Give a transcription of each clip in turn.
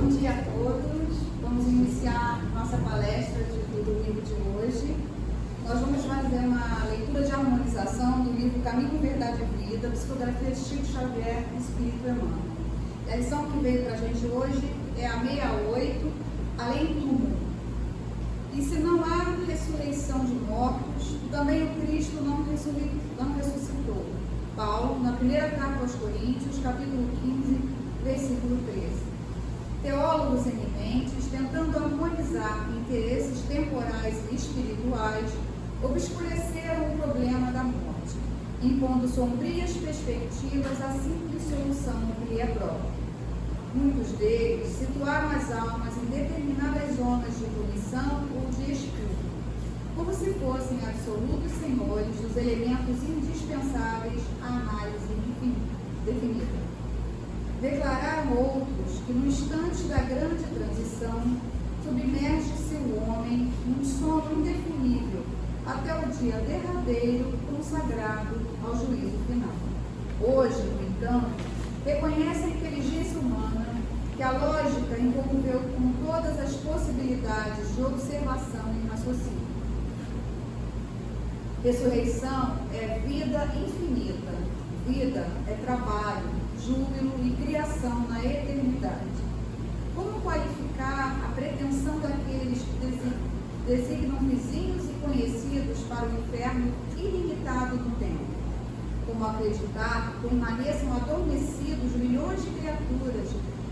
Bom dia a todos. Vamos iniciar nossa palestra do domingo de hoje. Nós vamos fazer uma leitura de harmonização do livro Caminho, Verdade e Vida, Psicografia de Chico Xavier, Espírito Emmanuel. A lição que veio para a gente hoje é a 68, Além do Túmulo. E se não há ressurreição de mortos, também o Cristo não ressuscitou. Paulo, na primeira carta aos Coríntios, capítulo 15, versículo 13. Teólogos eminentes, tentando harmonizar interesses temporais e espirituais, obscureceram o problema da morte, impondo sombrias perspectivas à simples solução que lhe é própria. Muitos deles situaram as almas em determinadas zonas de volição ou de espírito, como se fossem absolutos senhores dos elementos indispensáveis à análise definida. Declararam outros que no instante da grande transição submerge-se o homem num sono indefinível até o dia derradeiro consagrado ao juízo final. Hoje, no entanto, reconhece a inteligência humana que a lógica envolveu com todas as possibilidades de observação e raciocínio. Ressurreição é vida infinita, vida é trabalho, júbilo e criação na eternidade. Como qualificar a pretensão daqueles que designam vizinhos e conhecidos para o inferno ilimitado do tempo? Como acreditar que permaneçam adormecidos milhões de criaturas,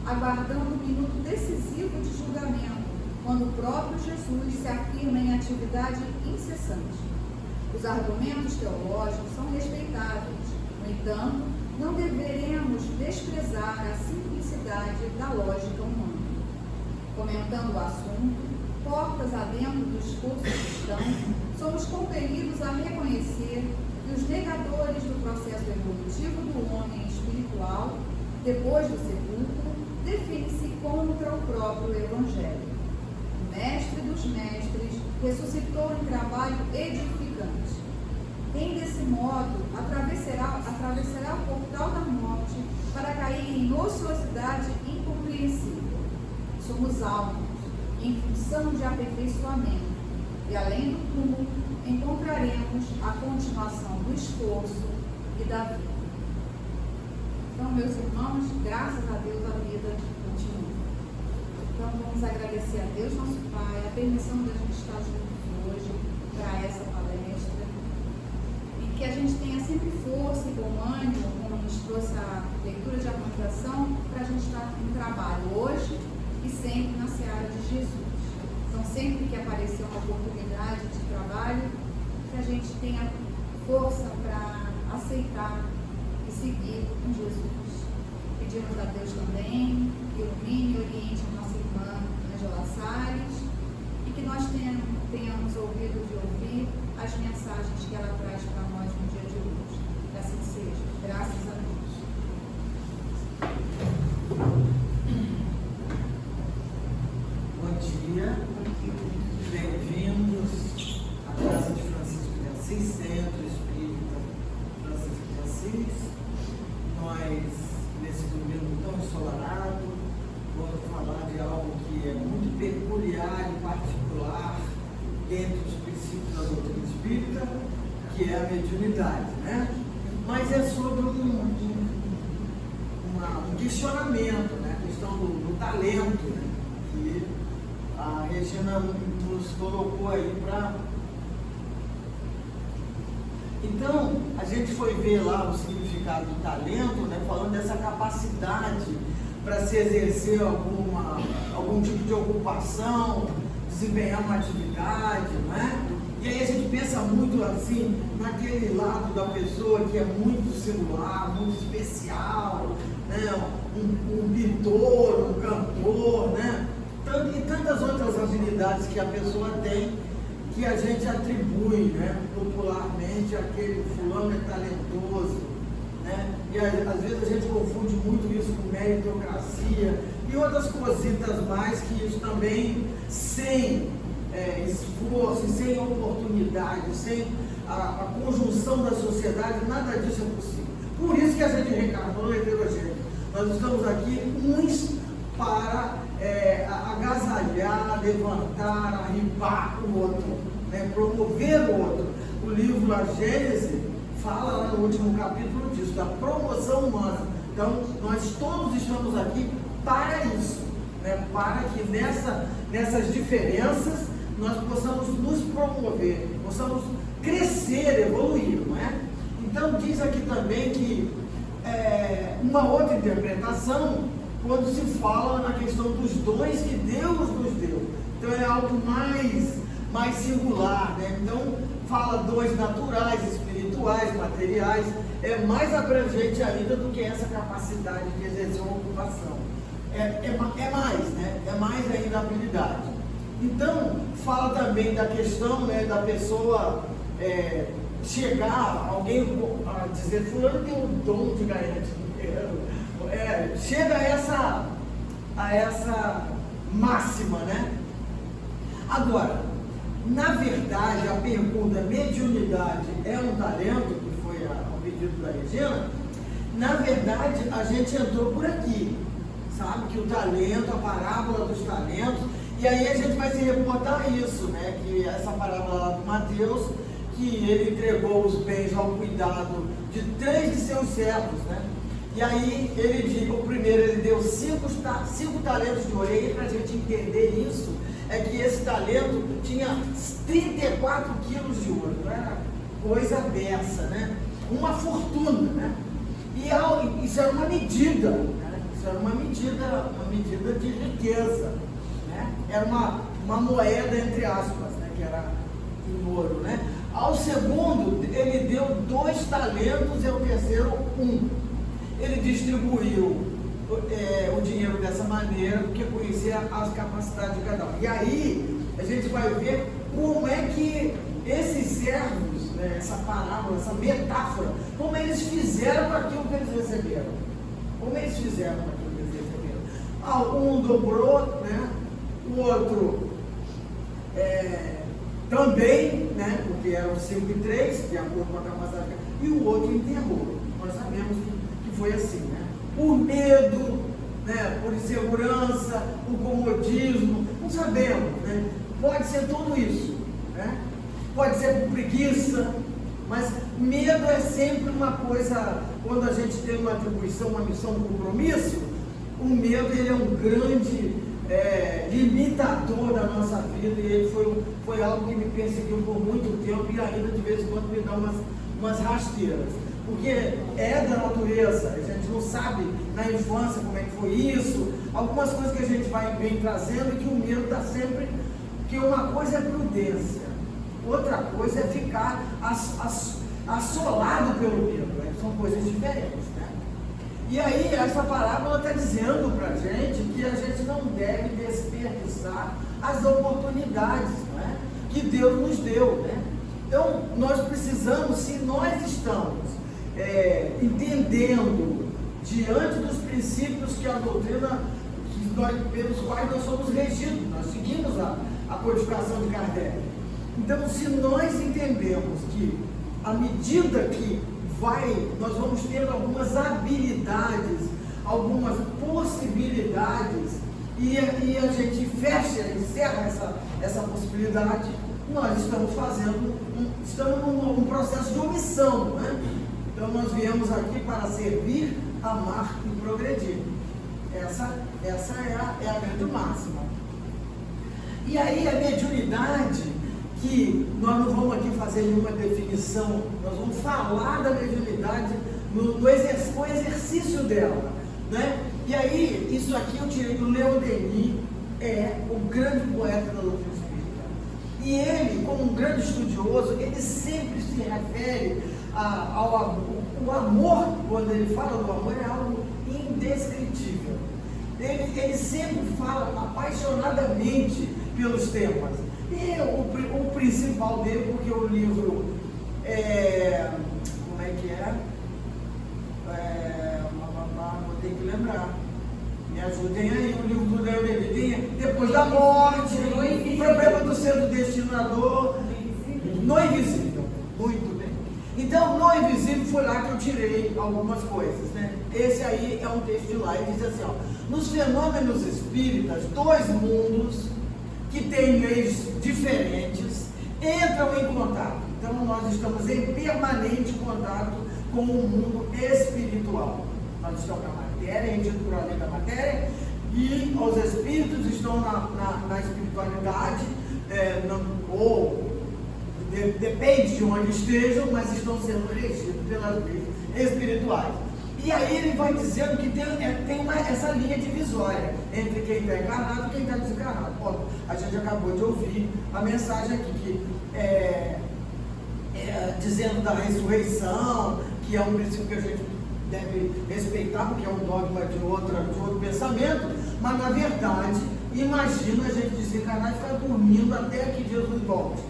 aguardando o minuto decisivo de julgamento, quando o próprio Jesus se afirma em atividade incessante? Os argumentos teológicos são respeitáveis, no entanto, não deveremos desprezar a simplicidade da lógica humana. Comentando o assunto, portas adentro do esforço cristão, somos compelidos a reconhecer que os negadores do processo evolutivo do homem espiritual, depois do sepulcro, definem-se contra o próprio Evangelho. O Mestre dos Mestres ressuscitou em trabalho edificante. Quem desse modo atravessará o portal da morte para cair em ociosidade incompreensível. Somos almas em função de aperfeiçoamento e além do túmulo encontraremos a continuação do esforço e da vida. Então, meus irmãos, graças a Deus a vida continua. Então vamos agradecer a Deus, nosso Pai, a permissão da gente estar juntos hoje para essa palestra. Que a gente tenha sempre força e bom ânimo, como nos trouxe a leitura de harmonização, para a gente estar em trabalho hoje e sempre na seara de Jesus. Então, sempre que aparecer uma oportunidade de trabalho, que a gente tenha força para aceitar e seguir com Jesus. Pedimos a Deus também que ilumine e oriente a nossa irmã Angela Salles e que nós tenhamos ouvido de ouvir as mensagens que ela traz para nós no dia de hoje. Que assim seja. Graças a Deus. Bom dia. Bem-vindos à Casa de Francisco de Assis, Centro Espírita Francisco de Assis. Nós, nesse domingo tão ensolarado, vamos falar de algo que é muito peculiar e particular dentro dos princípios da doutrina espírita, que é a mediunidade, né? Mas é sobre um questionamento, né? A questão do talento, né? Que a Regina nos colocou aí para... Então, a gente foi ver lá o significado do talento, né? Falando dessa capacidade para se exercer algum tipo de ocupação, desempenhar uma atividade, não é? E aí a gente pensa muito assim, naquele lado da pessoa que é muito singular, muito especial, né? Um pintor, um cantor, né? E tantas outras habilidades que a pessoa tem, que a gente atribui, né? Popularmente, aquele fulano é talentoso, né? E às vezes a gente confunde muito isso com meritocracia e outras cositas mais, que isso também, sem esforço, sem oportunidade, sem a conjunção da sociedade, nada disso é possível. Por isso que a gente reencarnou no heterogêneo. Nós estamos aqui uns para agasalhar, levantar, arribar o outro, né? Promover o outro. O livro A Gênese fala lá no último capítulo disso, da promoção humana. Então, nós todos estamos aqui para isso, né? Para que nessas diferenças nós possamos nos promover, possamos crescer, evoluir, não é? Então, diz aqui também que uma outra interpretação, quando se fala na questão dos dons que Deus nos deu. Então, é algo mais singular, né? Então, fala dons naturais, espirituais, materiais, é mais abrangente ainda do que essa capacidade de exercer uma ocupação. É mais, né? É mais ainda a habilidade. Então, fala também da questão, né, da pessoa chegar, alguém a dizer, fulano tem o dom de ganhar dinheiro. Chega a essa máxima, né? Agora, na verdade, a pergunta mediunidade é um talento, que foi ao pedido da Regina, na verdade, a gente entrou por aqui, sabe? Que o talento, a parábola dos talentos, e aí a gente vai se reportar isso, né? Que essa parábola lá do Mateus, que ele entregou os bens ao cuidado de 3 de seus servos, né? E aí ele diz, o primeiro ele deu 5 talentos de ouro. E aí, para a gente entender isso, é que esse talento tinha 34 quilos de ouro. Não era coisa dessa, né? Uma fortuna, né? E isso era uma medida, né? Isso era uma medida de riqueza, né? Era uma moeda, entre aspas, né? Que era em ouro, né? Ao segundo, ele deu 2 talentos e ao terceiro 1. Ele distribuiu o dinheiro dessa maneira, porque conhecia as capacidades de cada um. E aí, a gente vai ver como é que esses servos, né, essa parábola, essa metáfora, como eles fizeram com aquilo que eles receberam. Como eles fizeram com aquilo que eles receberam. Um dobrou, né, o outro também, né, porque eram 5 e 3, de acordo com a capacidade, e o outro enterrou. Nós sabemos que foi assim, né? Por medo, né? Por insegurança, por comodismo, não sabemos, né? Pode ser tudo isso, né? Pode ser por preguiça, mas medo é sempre uma coisa, quando a gente tem uma atribuição, uma missão, um compromisso, o medo ele é um grande limitador da nossa vida, e ele foi algo que me perseguiu por muito tempo e ainda de vez em quando me dá umas rasteiras. Porque é da natureza, a gente não sabe na infância como é que foi isso, algumas coisas que a gente vem trazendo e que o medo está sempre, que uma coisa é prudência, outra coisa é ficar assolado pelo medo, né? São coisas diferentes, né? E aí essa parábola está dizendo para a gente que a gente não deve desperdiçar as oportunidades, né, que Deus nos deu, né? Então nós precisamos, se nós estamos entendendo diante dos princípios que a doutrina, pelos quais nós somos regidos, nós seguimos a codificação de Kardec. Então, se nós entendemos que à medida que nós vamos ter algumas habilidades, algumas possibilidades, e a gente encerra essa possibilidade, nós estamos num processo de omissão, né? Então nós viemos aqui para servir, amar e progredir. Essa é a grande máxima. E aí a mediunidade, que nós não vamos aqui fazer nenhuma definição, nós vamos falar da mediunidade com o exercício dela, né? E aí, isso aqui eu tirei do Leon Denis, o grande poeta da doutrina espírita. E ele, como um grande estudioso, ele sempre se refere ao amor. O amor, quando ele fala do amor, é algo indescritível. Ele sempre fala apaixonadamente pelos temas. E o principal dele, porque o livro como é que é? Vou ter que lembrar. Me ajudem aí, o livro do Leon Denis. Depois da morte, o problema do ser do destinador, no invisível. Muito bem. Então, no invisível foi lá que eu tirei algumas coisas, né? Esse aí é um texto de lá e diz assim, ó: nos fenômenos espíritas, dois mundos que têm leis diferentes entram em contato. Então, nós estamos em permanente contato com o mundo espiritual. Nós estamos na matéria, rendidos por além da matéria, e os espíritos estão na espiritualidade, depende de onde estejam, mas estão sendo regidos pelas leis espirituais. E aí ele vai dizendo que tem essa linha divisória entre quem está encarnado e quem está desencarnado. Bom, a gente acabou de ouvir a mensagem aqui, que dizendo da ressurreição, que é um princípio que a gente deve respeitar, porque é um dogma de outro pensamento, mas na verdade, imagina a gente desencarnar e ficar dormindo até que Jesus volte,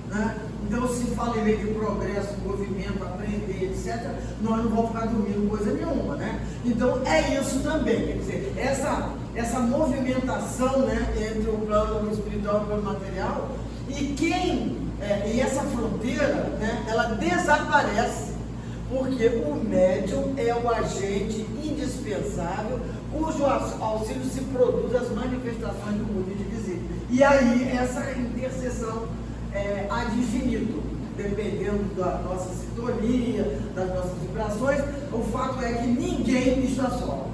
né? Então, se fala em lei de progresso, movimento, aprender, etc., nós não vamos ficar dormindo coisa nenhuma, né? Então, é isso também, quer dizer, essa movimentação, né, entre o plano espiritual e o plano material, e essa fronteira, né, ela desaparece, porque o médium é o agente indispensável, cujo auxílio se produz as manifestações do mundo invisível. E aí, essa interseção ad infinito, dependendo da nossa sintonia, das nossas vibrações. O fato é que ninguém está só,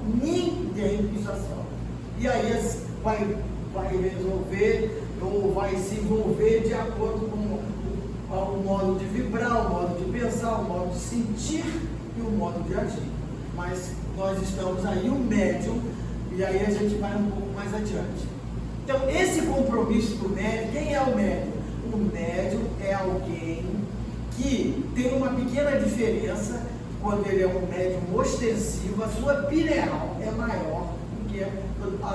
e aí vai resolver ou vai se envolver de acordo com o modo de vibrar, o modo de pensar, o modo de sentir e o modo de agir. Mas nós estamos aí, o médium, e aí a gente vai um pouco mais adiante. Então, esse compromisso do médium, quem é o médium? O médium é alguém que tem uma pequena diferença. Quando ele é um médium ostensivo, a sua pineal é maior do que a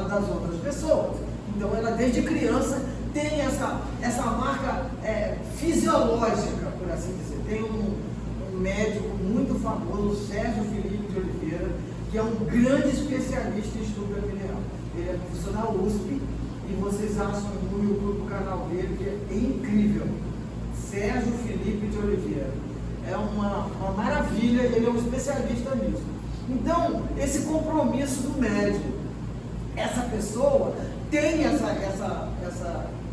das outras pessoas. Então, ela desde criança tem essa marca fisiológica, por assim dizer. Tem um médico muito famoso, Sérgio Felipe de Oliveira, que é um grande especialista em estudo da pineal. Ele é professor da USP, e vocês acham no YouTube o canal dele, que é incrível. Sérgio Felipe de Oliveira. É uma maravilha, ele é um especialista nisso. Então, esse compromisso do médium, essa pessoa tem essa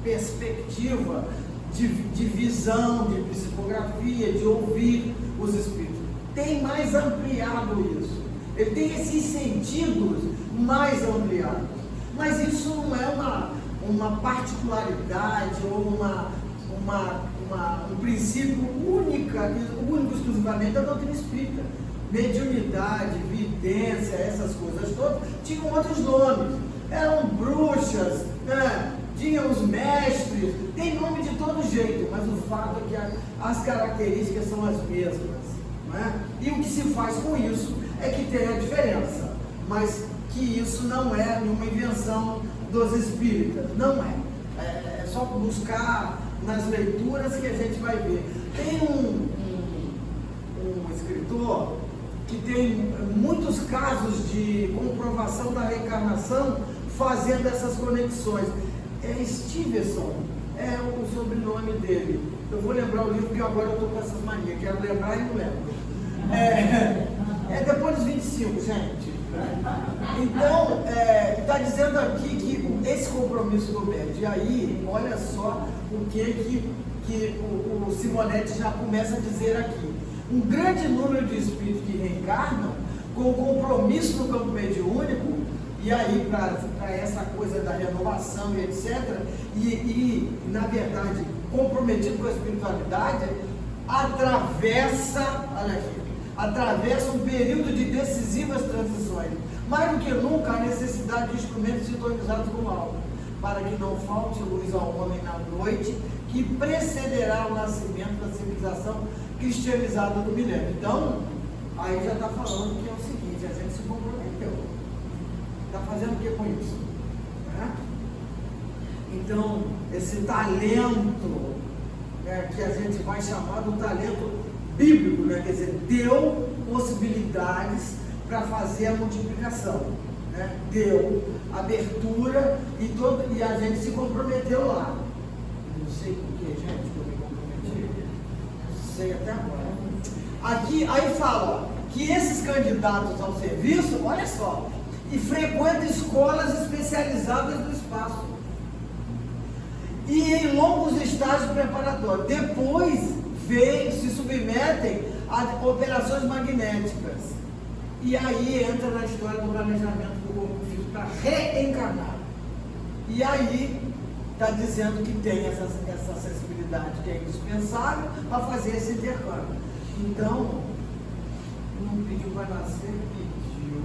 perspectiva de visão, de psicografia, de ouvir os espíritos. Tem mais ampliado isso. Ele tem esses sentidos mais ampliados. Mas isso não é uma particularidade ou um princípio único exclusivamente da doutrina espírita. Mediunidade, vidência, essas coisas todas, tinham outros nomes. Eram bruxas, né? Tinham os mestres, tem nome de todo jeito, mas o fato é que as características são as mesmas, né? E o que se faz com isso é que tem a diferença, mas que isso não é nenhuma invenção dos espíritas, não é. É só buscar nas leituras que a gente vai ver. Tem um escritor que tem muitos casos de comprovação da reencarnação fazendo essas conexões. É Stevenson, é o sobrenome dele. Eu vou lembrar o livro, porque agora eu estou com essas manias, quero lembrar e não lembro. É depois dos 25, gente. Então, está dizendo aqui que esse compromisso do médium, e aí, olha só o que o Simonetti já começa a dizer aqui. Um grande número de espíritos que reencarnam com compromisso no campo mediúnico, e aí para essa coisa da renovação e etc., e na verdade comprometido com a espiritualidade, atravessa um período de decisivas transições. Mais do que nunca, a necessidade de instrumentos sintonizados com o alto, para que não falte luz ao homem na noite que precederá o nascimento da civilização cristianizada do milênio. Então, aí já está falando que é o seguinte: a gente se comprometeu. Está fazendo o que com isso? Né? Então, esse talento, né, que a gente vai chamar do talento bíblico, né, quer dizer, deu possibilidades para fazer a multiplicação, né? Deu abertura e a gente se comprometeu lá. Não sei por que, gente, que eu me comprometi. Não sei até agora. Aqui, aí fala que esses candidatos ao serviço, olha só, e frequentam escolas especializadas do espaço e em longos estágios preparatórios. Depois se submetem a operações magnéticas. E aí entra na história do planejamento do corpo físico para reencarnar. E aí está dizendo que tem essa acessibilidade que é indispensável para fazer esse intercâmbio. Então, não pediu para nascer, pediu.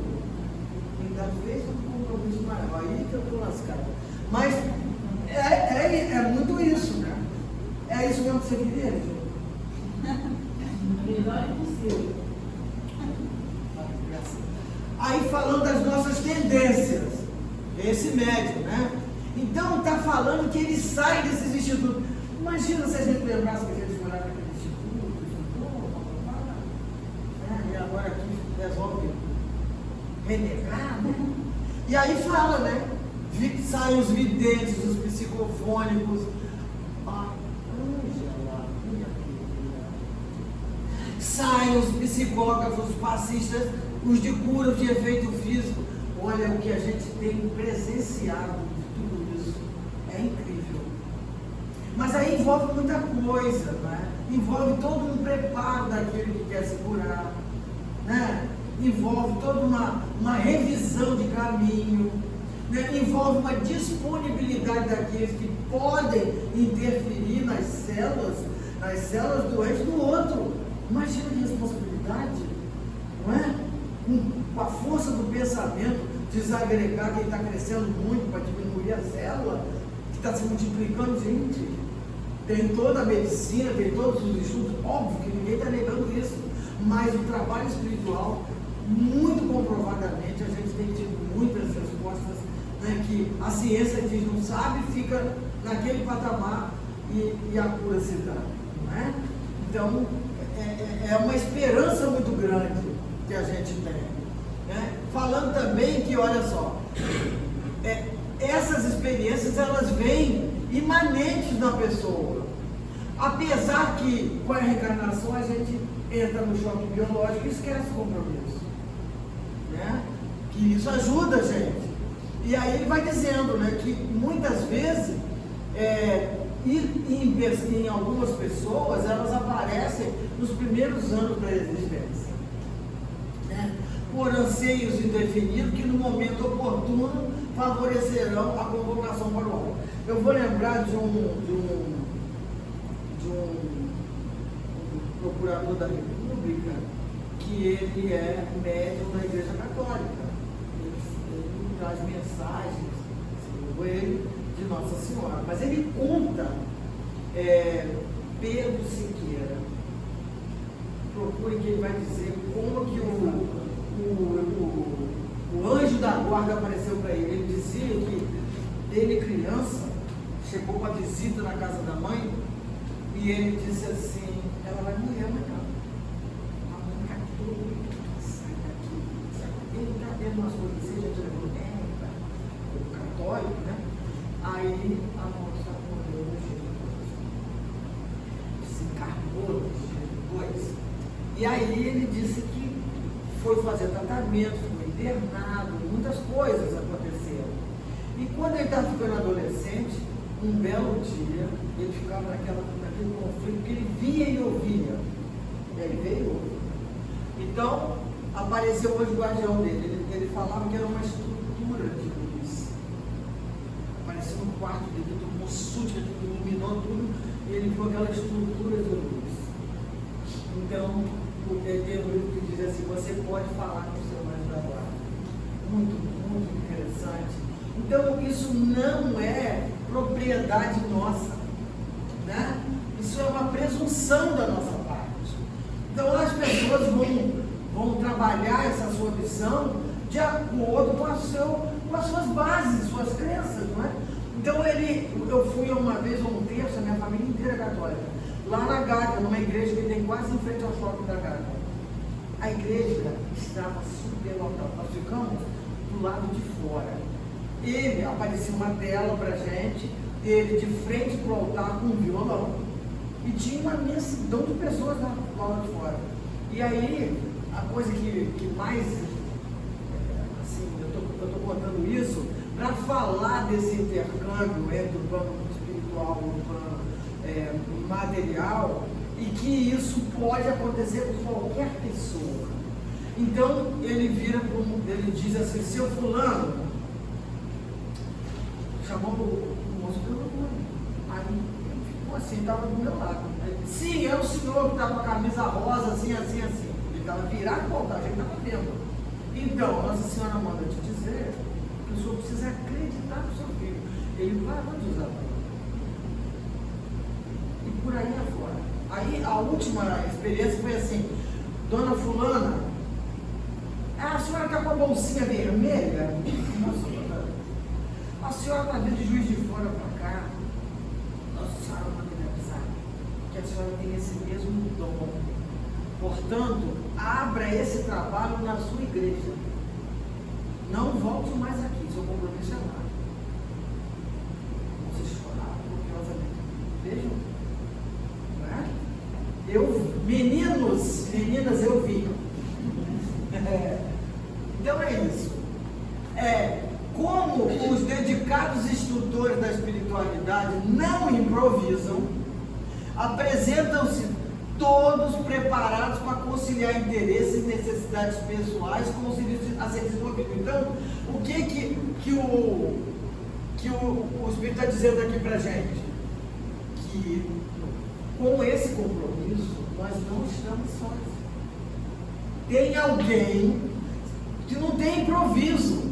Ainda fez um compromisso maior. Aí que eu estou lascado. Mas é muito isso, né? É isso mesmo que você queria, Gil? Melhor impossível. Aí falando das nossas tendências, esse médium, né? Então está falando que ele sai desses institutos. Imagina se a gente lembrasse que a gente foi lá naquele instituto, e agora aqui resolve renegar, né? E aí fala, né? Saem os videntes, os psicofônicos. Saem os psicógrafos, os passistas, os de cura, os de efeito físico. Olha o que a gente tem presenciado de tudo isso. É incrível. Mas aí envolve muita coisa, né? Envolve todo um preparo daquele que quer se curar, né? Envolve toda uma revisão de caminho, né? Envolve uma disponibilidade daqueles que podem interferir nas células doentes do outro. Imagina que responsabilidade, não é? Com a força do pensamento, desagregar quem está crescendo muito para diminuir a célula, que está se multiplicando, gente. Tem toda a medicina, tem todos os estudos, óbvio que ninguém está negando isso, mas o trabalho espiritual, muito comprovadamente, a gente tem tido muitas respostas, né, que a ciência diz não sabe, fica naquele patamar e a cura se dá, não é? Então, é uma esperança muito grande que a gente tem, né? Falando também que, olha só, essas experiências elas vêm imanentes na pessoa, apesar que com a reencarnação a gente entra no choque biológico e esquece o compromisso, né? Que isso ajuda a gente. E aí ele vai dizendo, né, que muitas vezes em algumas pessoas elas aparecem nos primeiros anos da existência, né? Por anseios indefinidos que no momento oportuno favorecerão a convocação para o alvo. Eu vou lembrar de um procurador da República que ele é médium da Igreja Católica. Ele traz mensagens, segundo ele, de Nossa Senhora. Mas ele conta, Pedro Siqueira, procure que ele vai dizer como que o anjo da guarda apareceu para ele. Ele dizia que ele, criança, chegou uma visita na casa da mãe e ele disse assim: ela vai morrer amanhã. A mãe catou, sai daqui. Ele está vendo umas coisas assim, já te levou o católico, né? Aí a moça morreu no jeito, se encarnou no jeito. E aí ele disse que foi fazer tratamento, foi internado, muitas coisas aconteceram. E quando ele estava ficando adolescente, um belo dia, ele ficava naquele conflito que ele via e ouvia. E aí veio. Então, apareceu hoje o guardião dele. Ele falava que era uma estrutura de luz. Apareceu no quarto dele, todo mundo súbito, iluminou tudo, e ele viu aquela estrutura de luz. Então, tem um livro que diz assim: você pode falar com o seu anjo da guarda. Muito, muito interessante. Então, isso não é propriedade nossa, né? Isso é uma presunção da nossa parte. Então, as pessoas vão trabalhar essa sua missão de acordo com as suas bases, suas crenças, não é? Então, eu fui uma vez ou um terço, a minha família inteira é católica, lá na Gávea, numa igreja que tem quase em frente ao shopping da Gávea. A igreja estava superlotada, nós ficamos do lado de fora. Ele aparecia uma tela para a gente, ele de frente para o altar com um violão, e tinha uma imensidão de pessoas lá de fora. E aí, a coisa que mais, assim, eu estou contando isso para falar desse intercâmbio entre o plano espiritual e o plano material, e que isso pode acontecer com qualquer pessoa. Então, ele ele diz assim: seu fulano, chamou o moço pelo nome. Aí ele ficou assim, estava do meu lado. Sim, é o senhor que está com a camisa rosa, assim, assim, assim. Ele estava virado para o altar, a gente estava vendo. Então, Nossa Senhora manda te dizer que o senhor precisa acreditar no seu filho. Ele parou de usar a palavra. E por aí afora. Aí a última experiência foi assim: dona fulana, a senhora está com a bolsinha vermelha? Nossa, a senhora está vindo de Juiz de Fora para cá. Nossa Senhora manda me avisar que a senhora tem esse mesmo dom. Portanto, abra esse trabalho na sua igreja. Não volte mais aqui, seu compromisso é lá. Você chorar copiosamente. Vejam. Meninas, eu vi. Então é isso. Como os dedicados instrutores da espiritualidade não improvisam, apresentam-se todos preparados para conciliar interesses e necessidades pessoais com o serviço a ser desenvolvido. Então, o que o Espírito está dizendo aqui para a gente? Que com esse compromisso, nós não estamos sós. Tem alguém que não tem improviso.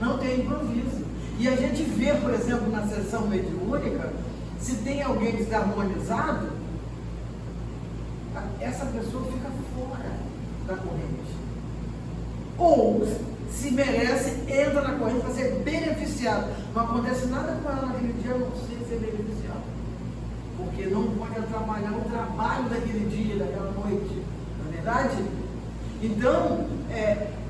Não tem improviso. E a gente vê, por exemplo, na sessão mediúnica, se tem alguém desarmonizado, essa pessoa fica fora da corrente. Ou, se merece, entra na corrente para ser beneficiado. Não acontece nada com ela naquele dia, a não ser beneficiado. Porque não pode atrapalhar o trabalho daquele dia, daquela noite. Não é verdade? Então,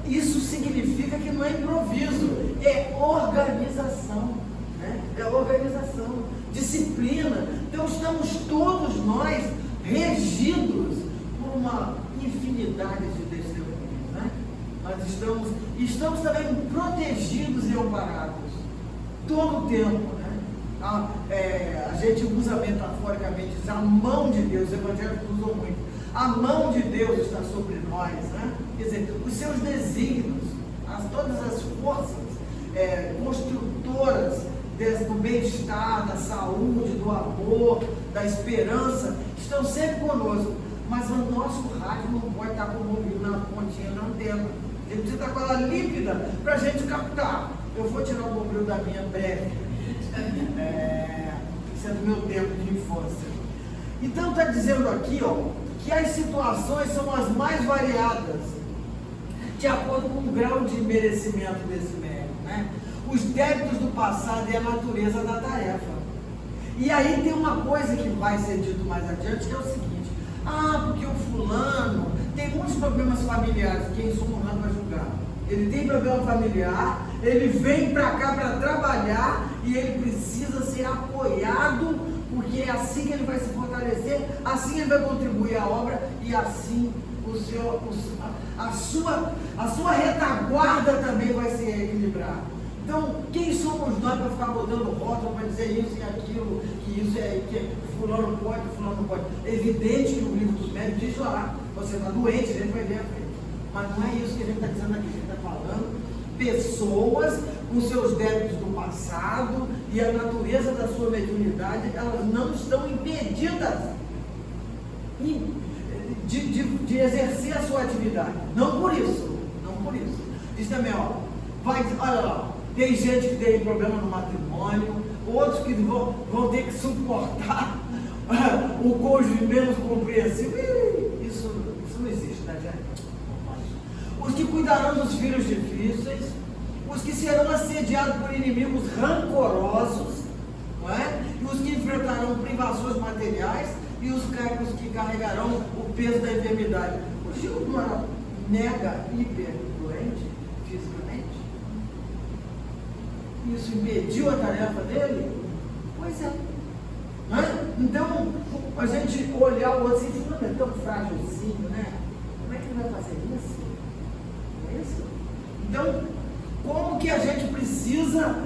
isso significa que não é improviso, é organização. Né? É organização, disciplina. Então, estamos todos nós regidos por uma infinidade de testemunhos. Né? Nós estamos também protegidos e amparados todo o tempo. A gente usa metaforicamente a mão de Deus, os evangélicos usam muito. A mão de Deus está sobre nós, né? Quer dizer, os seus desígnios, todas as forças construtoras do bem-estar, da saúde, do amor, da esperança, estão sempre conosco. Mas o nosso rádio não pode estar comovido na pontinha da antena. Ele precisa estar com ela límpida para a gente captar. Eu vou tirar o bombril da minha breve. Isso é do meu tempo de infância. Então está dizendo aqui, que as situações são as mais variadas, de acordo com o grau de merecimento desse mérito, né? Os débitos do passado e a natureza da tarefa. E aí tem uma coisa que vai ser dito mais adiante, que é o seguinte: porque o fulano tem muitos problemas familiares. Quem somos nós para julgar? Ele tem problema familiar, ele vem para cá para trabalhar e ele precisa ser apoiado, porque é assim que ele vai se fortalecer, assim ele vai contribuir à obra e assim a sua retaguarda também vai se equilibrar. Então, quem somos nós para ficar botando rótulo para dizer isso e aquilo, que fulano pode, fulano não pode? É evidente que o livro dos médicos diz lá: você está doente, a gente vai ver a frente. Mas não é isso que a gente está dizendo aqui. A gente está falando pessoas com seus débitos do passado e a natureza da sua mediunidade, elas não estão impedidas de exercer a sua atividade. Não por isso. Diz também, olha lá, tem gente que tem problema no matrimônio, outros que vão ter que suportar o cônjuge menos compreensivo. Isso não existe, né, gente? Os que cuidarão dos filhos difíceis, os que serão assediados por inimigos rancorosos, não é? E os que enfrentarão privações materiais e os que carregarão o peso da enfermidade. O Gil não era mega, hiper doente fisicamente? Isso impediu a tarefa dele? Pois é. Não é? Então, a gente olhar o outro assim, não é tão frágilzinho, né? vai fazer isso? Não é isso? Então, como que a gente precisa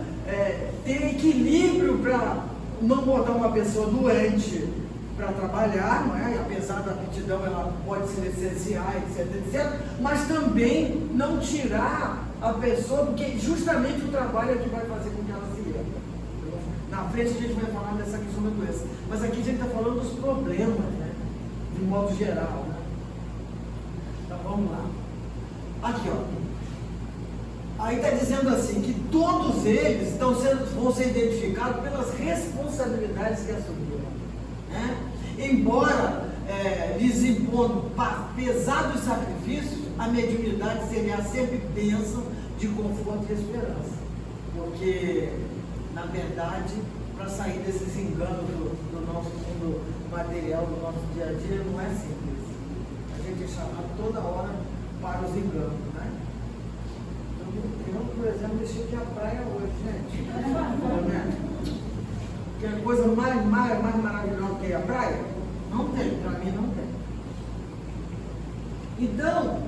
ter equilíbrio para não botar uma pessoa doente para trabalhar, não é? E apesar da aptidão, ela pode se licenciar, etc, etc, mas também não tirar a pessoa, porque justamente o trabalho é que vai fazer com que ela se erga. Na frente a gente vai falar dessa questão da doença, mas aqui a gente está falando dos problemas, né? De modo geral, né? Então vamos lá. Aqui, ó. Aí está dizendo assim, que todos eles vão ser identificados pelas responsabilidades que assumiram, né? Embora lhes impondo pesados sacrifícios, a mediunidade seria sempre bênção de conforto e esperança. Porque, na verdade, para sair desses enganos do nosso mundo material, do nosso dia a dia, não é simples. A gente é chamado toda hora para os enganos, né? Eu, por exemplo, deixei aqui a praia hoje, gente. Que coisa mais maravilhosa que é a praia? Não tem, para mim não tem. Então,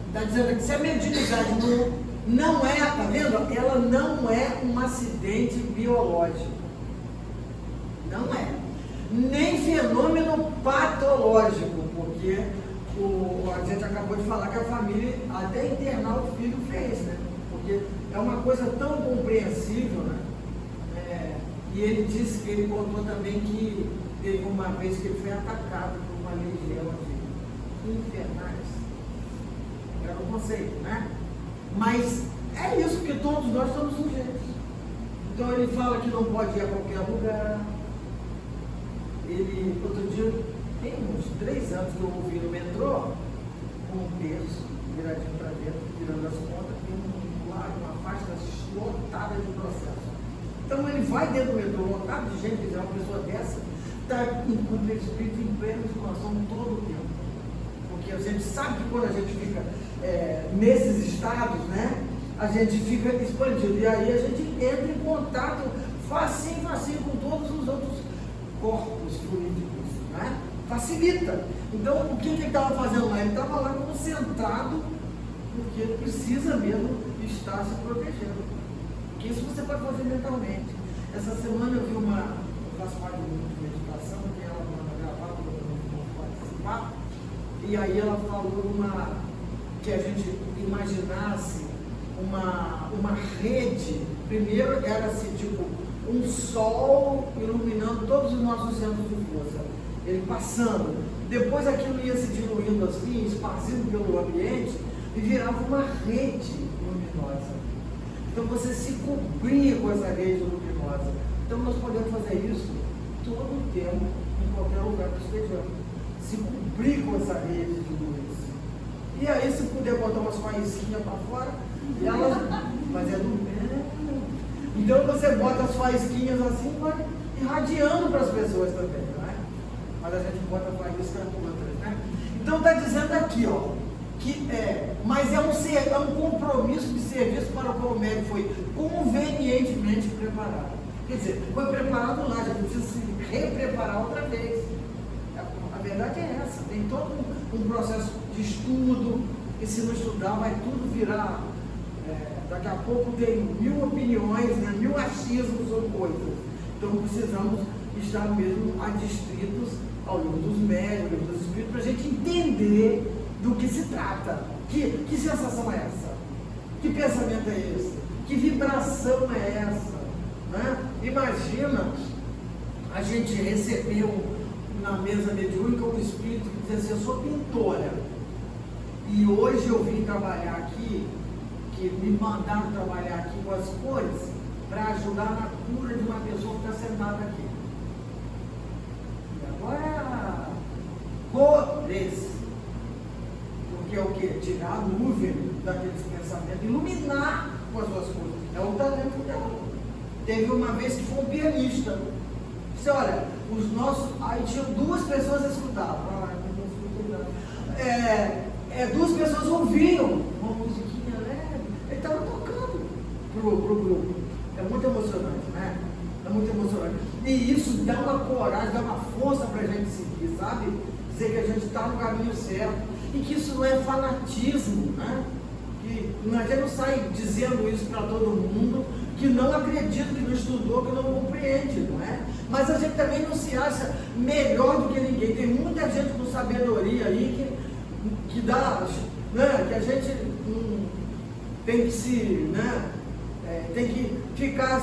está dizendo que se a mediunidade não é, tá vendo? Ela não é um acidente biológico. Não é. Nem fenômeno patológico, porque a gente acabou de falar que a família até internar o filho fez, né? Porque é uma coisa tão compreensível, né? E ele disse que ele contou também que teve uma vez que ele foi atacado por uma legião de infernais. Era o conceito, né? Mas é isso que todos nós estamos sujeitos. Então ele fala que não pode ir a qualquer lugar. Outro dia, tem uns 3 anos que eu ouvi no metrô, com um terço, viradinho para dentro, tirando as contas, tem uma faixa lotada de processo. Então ele vai dentro do metrô, lotado de gente, quiser uma pessoa dessa, está com o espírito em plena expansão todo o tempo. Porque a gente sabe que quando a gente fica nesses estados, né, a gente fica expandido. E aí a gente entra em contato facinho com todos os outros corpos fluídicos, né? Facilita. Então, o que ele estava fazendo lá? Ele estava lá concentrado, porque ele precisa mesmo estar se protegendo. Porque isso você pode fazer mentalmente. Essa semana eu vi eu faço parte do grupo de meditação, que ela manda gravar, todo mundo pode participar, e aí ela falou que a gente imaginasse uma rede. Primeiro era assim, tipo, um sol iluminando todos os nossos centros de força, ele passando, depois aquilo ia se diluindo assim, esparcindo pelo ambiente e virava uma rede luminosa. Então você se cobria com essa rede luminosa. Então nós podemos fazer isso todo o tempo, em qualquer lugar que estejamos, se cobrir com essa rede de luz. E aí, se puder botar umas faísquinhas para fora, mas é do bem. Então você bota as faísquinhas assim, vai irradiando para as pessoas também, não é? Mas a gente bota a faísca com outras, né? Então está dizendo aqui, ó, que mas é um compromisso de serviço para o qual o médico foi convenientemente preparado. Quer dizer, foi preparado lá, já precisa se repreparar outra vez. A verdade é essa, tem todo um processo de estudo, e se não estudar vai tudo virar, daqui a pouco tem 1000 opiniões, né, 1000 achismos sobre coisas. Então precisamos estar mesmo adstritos ao livro dos médios, dos espíritos, para a gente entender do que se trata. Que sensação é essa? Que pensamento é esse? Que vibração é essa? Né? Imagina a gente recebeu na mesa mediúnica um espírito que dizia assim: eu sou pintora e hoje eu vim trabalhar aqui, que me mandaram trabalhar aqui com as cores para ajudar na cura de uma pessoa que está sentada aqui. E agora, cores, porque é o que? Tirar a nuvem daqueles pensamentos, iluminar com as suas cores. É o talento dela. Teve uma vez que foi um pianista. Disse: olha, aí tinha 2 pessoas escutavam. Duas pessoas ouviam uma musiquinha leve. Ele estava tocando pro grupo. É muito emocionante, né? É muito emocionante. E isso dá uma coragem, dá uma força para a gente seguir, sabe? dizer que a gente está no caminho certo, e que isso não é fanatismo, né? Que a gente não sai dizendo isso para todo mundo, que não acredita, que não estudou, que não compreende, não é? Mas a gente também não se acha melhor do que ninguém. Tem muita gente com sabedoria aí que dá, né? Que a gente tem que se, né? Tem que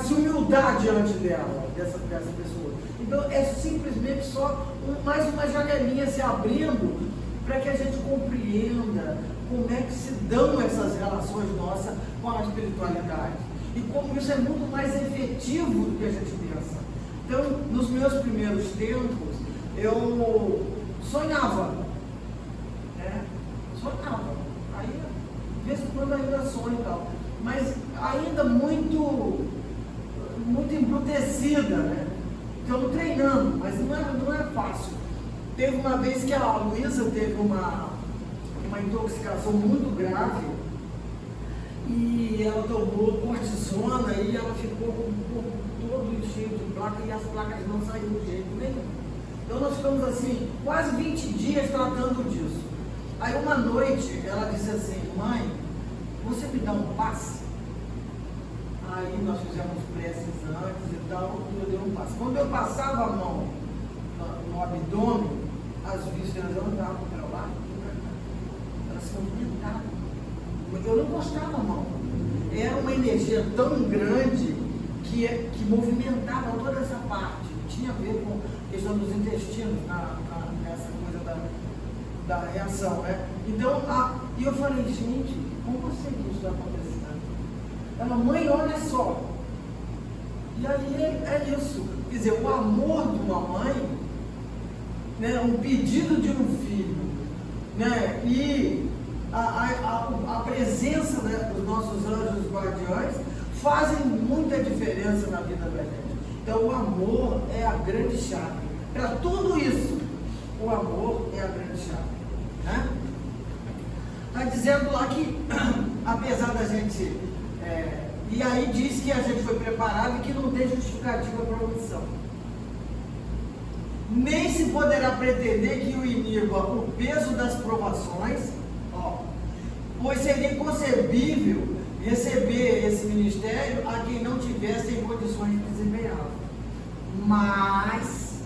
se humildar diante dessa pessoa. Então é simplesmente só mais uma janelinha se abrindo para que a gente compreenda como é que se dão essas relações nossas com a espiritualidade e como isso é muito mais efetivo do que a gente pensa. Então, nos meus primeiros tempos, eu sonhava, né? Sonhava. Aí, de vez em quando ainda sonho e tal, mas ainda muito embrutecida, né? Então, treinando, mas não é fácil. Teve uma vez que a Luísa teve uma intoxicação muito grave e ela tomou cortisona e ela ficou com o corpo todo cheio de placas e as placas não saíram de jeito nenhum. Então nós ficamos assim, quase 20 dias tratando disso. Aí uma noite ela disse assim: mãe, você me dá um passe? Aí nós fizemos preces antes e tal, e eu dei um passe. Quando eu passava a mão no abdômen, as vísceras andavam para lá e para cá. Elas se movimentavam. Eu não gostava a mão. Era uma energia tão grande que movimentava toda essa parte. Tinha a ver com a questão dos intestinos, nessa coisa da reação, né? Então, e eu falei: gente, como assim isso está acontecendo? Ela: mãe, olha só. E aí é isso. Quer dizer, o amor de uma mãe, né, um pedido de um filho, né, e a presença, né, dos nossos anjos guardiões fazem muita diferença na vida da gente. Então o amor é a grande chave. Para tudo isso, o amor é a grande chave. Né? Está dizendo lá que, apesar da gente... e aí diz que a gente foi preparado e que não tem justificativa para a omissão. Nem se poderá pretender que o iniba o peso das provações, pois seria inconcebível receber esse ministério a quem não tivesse em condições de desempenhá-lo. Mas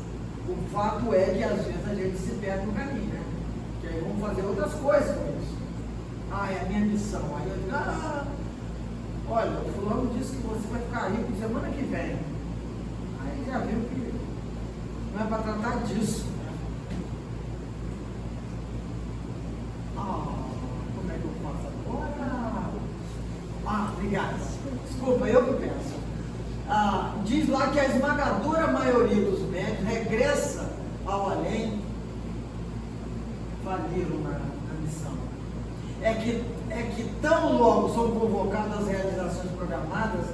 o fato é que às vezes a gente se perde no caminho, né? Que aí vamos fazer outras coisas com isso. É a minha missão. Aí eu digo: olha, o fulano disse que você vai ficar rico semana que vem. Aí já viu que não é para tratar disso. Como é que eu faço agora? Obrigado. Desculpa, eu que penso. Diz lá que a esmagadora maioria dos médios regressa ao além, faliram na missão. É que tão logo são convocadas as realizações programadas,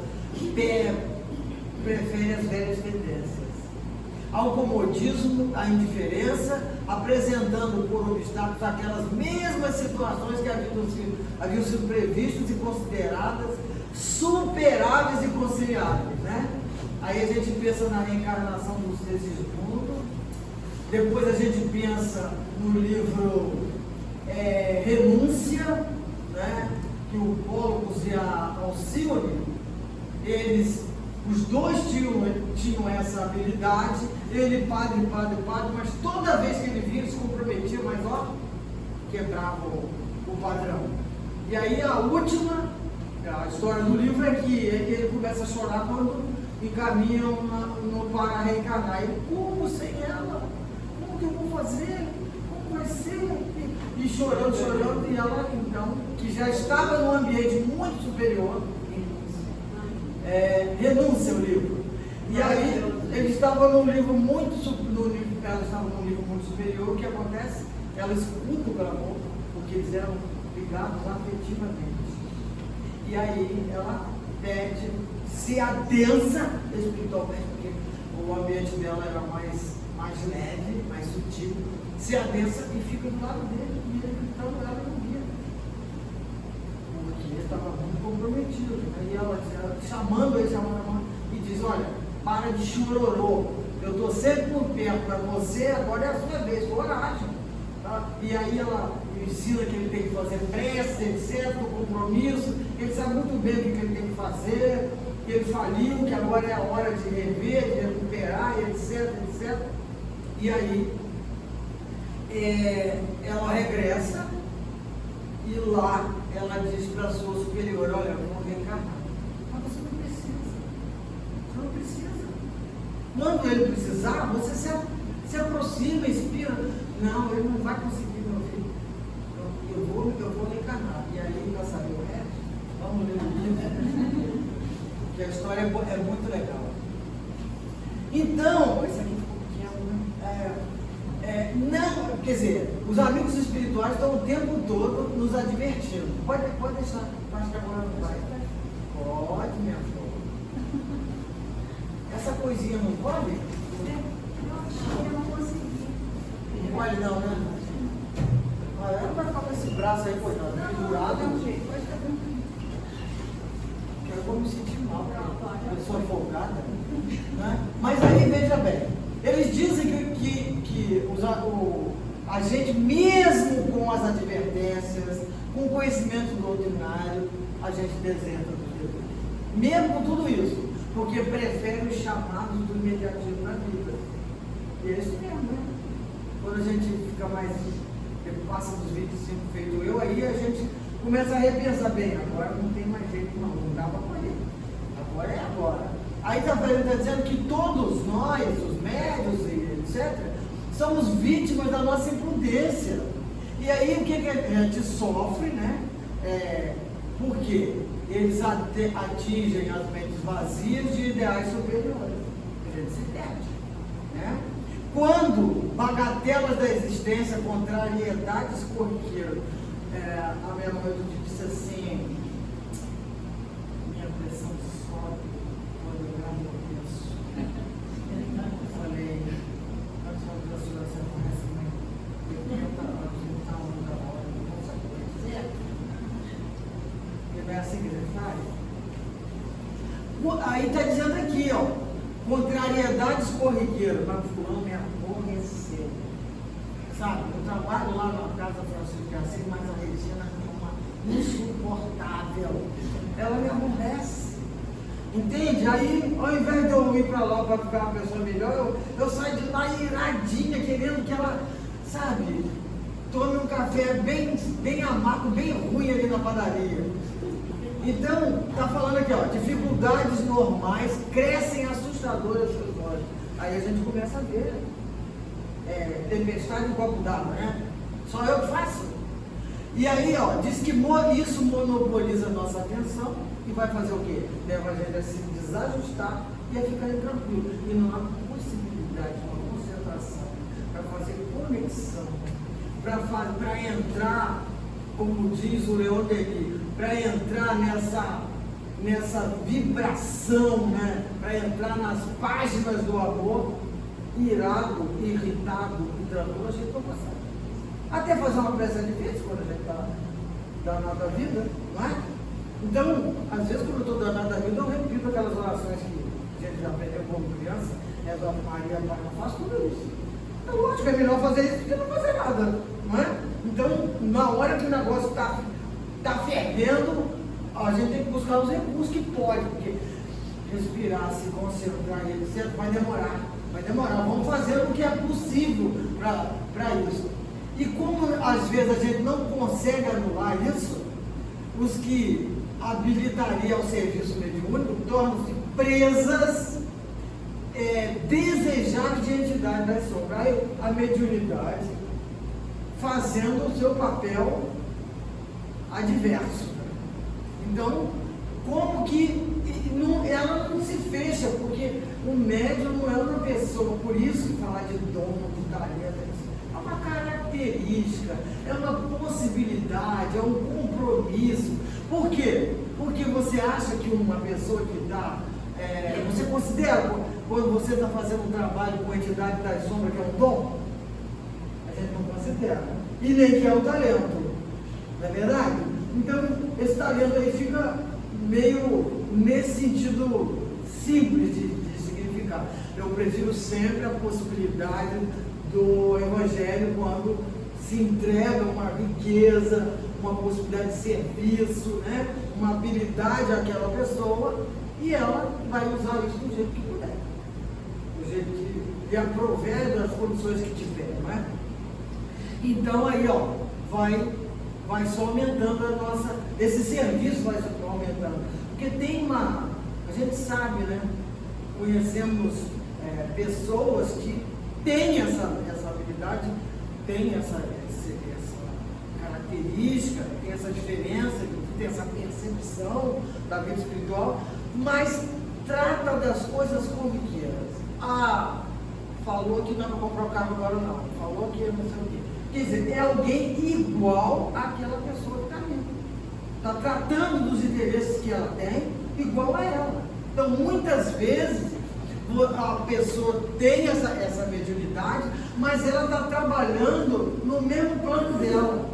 preferem as velhas tendências ao comodismo, à indiferença, apresentando por obstáculos aquelas mesmas situações que haviam sido previstas e consideradas superáveis e conciliáveis, né? Aí a gente pensa na reencarnação desse mundo, depois a gente pensa no livro Renúncia, né? Que o Pólocos e a Alcione, os dois tinham essa habilidade, ele padre, mas toda vez que ele vinha, ele se comprometia, mas quebrava o padrão. E aí a última, a história do livro é que ele começa a chorar quando encaminham para reencarnar. Ele: como sem ela? Como que eu vou fazer? Como vai ser? E chorando, e ela então, que já estava num ambiente muito superior, Renúncia, o livro. E aí ele estava num livro ela estava num livro muito superior. O que acontece? Ela escuta o clamor, porque eles eram ligados afetivamente. E aí ela pede, se adensa espiritualmente, porque o ambiente dela era mais leve, mais sutil, se adensa e fica do lado dele, e ele gritando, ela não via, porque ele estava muito comprometido, né? E ela chamando ele, e diz: olha, para de chororô, eu estou sempre por perto para você, agora é a sua vez, coragem. Tá? E aí ela ensina que ele tem que fazer prece, etc., compromisso, ele sabe muito bem o que ele tem que fazer, que ele faliu, que agora é a hora de rever, de recuperar, etc., etc. E aí ela regressa e lá ela diz para a sua superior: olha, eu vou reencarnar. Mas você não precisa. Você não precisa. Quando ele precisar, você se aproxima, inspira. Não, ele não vai conseguir, meu filho. Eu vou reencarnar. E aí, para saber o resto, vamos ler o livro. Porque a história é muito legal. Então, esse aqui ficou pequeno, né? Não, quer dizer, os amigos espirituais estão o tempo todo nos advertindo. Pode deixar, acho que agora não vai. Pode, minha flor. Essa coisinha não pode? Eu não consegui. Não pode não, né? Ela não vai ficar com esse braço aí, coitado, pendurado. Eu vou me sentir mal, porque eu sou folgada. Né? Mas aí, veja bem, eles dizem que a gente, mesmo com as advertências, com o conhecimento doutrinário, a gente desenta do Deus. Mesmo com tudo isso, porque prefere os chamados do imediatismo na vida. E é isso mesmo, né? Quando a gente fica mais, passa dos 25 feito eu, aí a gente começa a repensar, bem, agora não tem mais jeito não dá para colher. Agora é agora. Aí está dizendo que todos nós, os médios e etc., somos vítimas da nossa imprudência. E aí o que a gente sofre, né? Porque eles atingem as mentes vazias de ideais superiores. A gente se perde, né? Quando bagatelas da existência, contrariedades corriqueiras, a minha mãe disse assim: minha pressão sobe quando eu agradeço. Eu falei: a senhora se conhece, mãe? 80 anos, não está da hora, não sabe o que dizer. E não é assim que ele faz? Aí está dizendo aqui, ó, contrariedades corriqueiras, mas fulano me aborreceu. Sabe, eu trabalho lá na Casa Francisco de Assis, mas a Regina é uma insuportável. Ela me aborrece. Entende? Aí, ao invés de eu ir para lá para ficar uma pessoa melhor, eu saio de lá iradinha, querendo que ela, sabe, tome um café bem amargo, bem ruim ali na padaria. Então, está falando aqui, ó, dificuldades normais crescem assustadoras aos seus olhos. Aí a gente começa a ver tempestade em copo d'água, né? Só eu que faço. E aí, ó, diz que isso monopoliza a nossa atenção e vai fazer o quê? Leva a gente a se desajustar e a ficar intranquilo. E não há possibilidade de uma concentração para fazer conexão, para entrar, como diz o Leon Denis, para entrar nessa vibração, né? Para entrar nas páginas do amor, irado, irritado e tranquilo, a gente não consegue. Até fazer uma prece é difícil quando a gente está danado da vida, não é? Então, às vezes, quando eu estou danado da vida, eu repito aquelas orações que a gente já aprendeu como criança, Ave Maria, Pai, não faço tudo isso. É lógico, é melhor fazer isso do que não fazer nada, não é? Então, na hora que o negócio está fervendo, a gente tem que buscar os recursos que pode, porque respirar, se concentrar, etc., vai demorar. Vamos fazer o que é possível para isso. E como às vezes a gente não consegue anular isso, os que habilitariam ao serviço mediúnico tornam-se presas desejáveis de entidade das sombras. A mediunidade fazendo o seu papel adverso. Então, como que ela não se fecha, porque o médium não é uma pessoa, por isso que falar de dom, de talento, é uma característica, é uma possibilidade, é um compromisso. Por quê? Porque você acha que uma pessoa que dá, você considera, quando você está fazendo um trabalho com a entidade das sombras, que é um dom? A gente não considera. E nem que é o talento, não é verdade? Então, esse talento aí fica meio nesse sentido simples de significar. Eu prefiro sempre a possibilidade do Evangelho quando se entrega uma riqueza, uma possibilidade de serviço, né? Uma habilidade àquela pessoa, e ela vai usar isso do jeito que puder, do jeito que lhe aprover das condições que tiver, não é? Então aí, ó, vai só aumentando a nossa, esse serviço vai só aumentando, porque tem a gente sabe, né? Conhecemos pessoas que têm essa habilidade, têm essa característica, tem essa diferença, tem essa percepção da vida espiritual, mas trata das coisas corriqueiras. Ah, falou que não vai comprar o carro agora não, falou que não sei o quê. Quer dizer, é alguém igual àquela pessoa que está ali. Está tratando dos interesses que ela tem igual a ela. Então, muitas vezes, a pessoa tem essa mediunidade, mas ela está trabalhando no mesmo plano dela.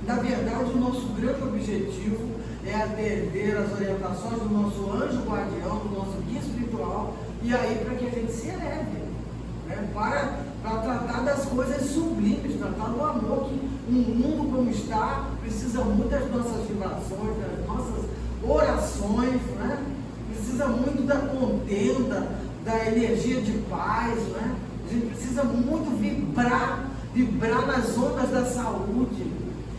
Na verdade, o nosso grande objetivo é atender as orientações do nosso anjo guardião, do nosso guia espiritual, e aí para que a gente se eleve, né? Para tratar das coisas sublimes, tratar do amor, que um mundo como está precisa muito das nossas vibrações, das nossas orações, né? Precisa muito da contenta, da energia de paz, né? A gente precisa muito vibrar nas ondas da saúde,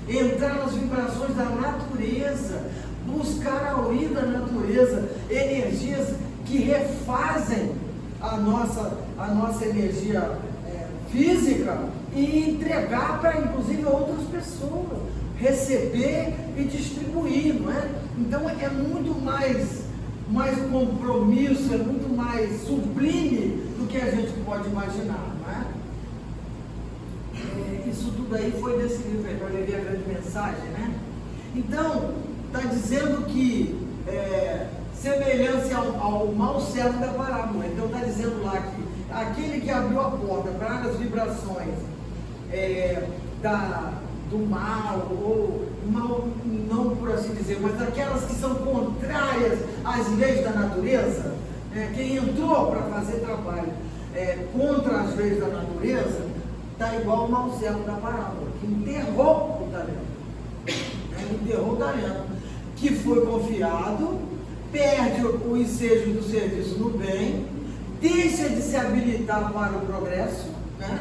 entrar nas vibrações da natureza, buscar a origem da natureza, energias que refazem a nossa energia física e entregar para, inclusive, outras pessoas, receber e distribuir, não é? Então é muito mais compromisso, é muito mais sublime do que a gente pode imaginar, não é? Isso tudo aí foi desse livro aí, para ler a grande mensagem, né? Então, está dizendo que semelhança ao mau servo da parábola. Então está dizendo lá que aquele que abriu a porta para as vibrações do mal, ou mal não por assim dizer, mas aquelas que são contrárias às leis da natureza, quem entrou para fazer trabalho contra as leis da natureza, está igual ao mau servo da parábola, que enterrou o talento, que foi confiado, perde o ensejo do serviço no bem, deixa de se habilitar para o progresso, né?